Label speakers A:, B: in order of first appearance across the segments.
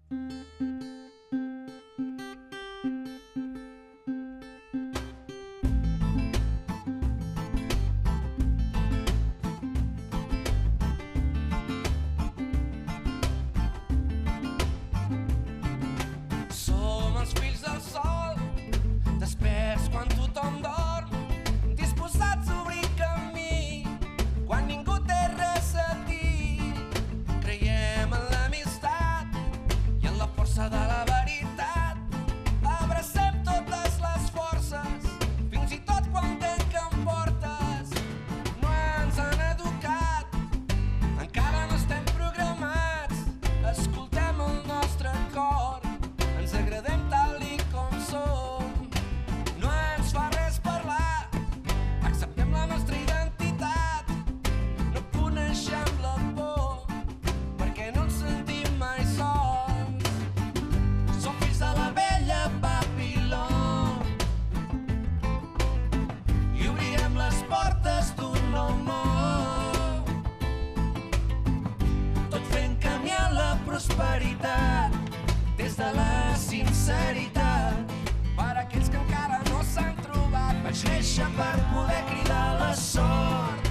A: Som els fills del sol, desperts quan tothom dorm, disposats a obrir camí quan ningú té res a dir. Creiem en l'amistat i en la força de la veritat. Abracem totes les forces, fins i tot quan tanquen portes. No ens han educat, encara no estem programats. Escoltem el nostre cor, ens agradem tal i com som. No ens fa res parlar, acceptem la nostra identitat. No coneixem la por, perquè no ens sentim mai sols. Som fills de la vella Babiló i obrirem les portes d'un nou món, tot fent canviar la prosperitat des de la sinceritat. Per aquells que encara no s'han trobat, vaig néixer per poder cridar la sort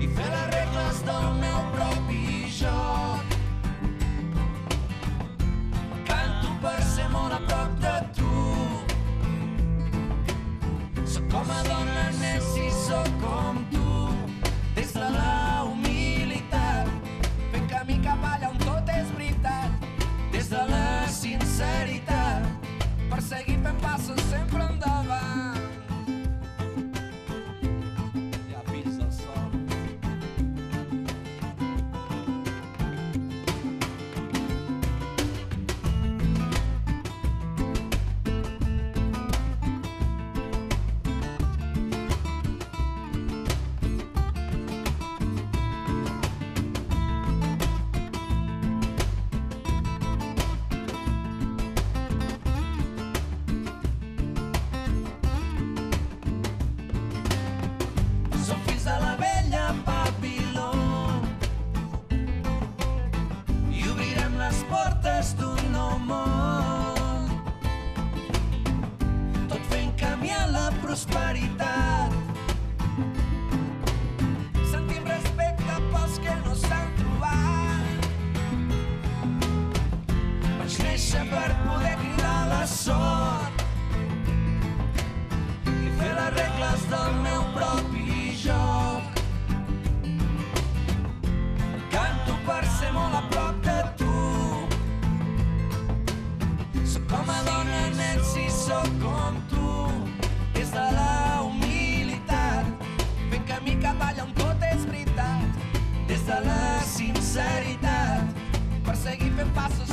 A: i fer les regles del meu propi joc. Canto per ser molt a prop de tu. Soc com a dona Nessi, soc com tu. Des de la humilitat, fent camí cap allà on tot és veritat. Des de la sinceritat, per seguir fent passos sempre endavant. Ja, fills del sol. Som fills de la vella Babiló i obrirem les portes d'un nou món, tot fent canviar la prosperitat. Sentim respecte pels que no s'han trobat. Vaig néixer per poder cridar la sort i fer les regles del meu propi joc. Canto per ser molt a prop de tu. Soc com a dona Nancy, soc com tu. Des de la humilitat, fent camí cap allà on tot és veritat. Des de la sinceritat, per seguir fent passos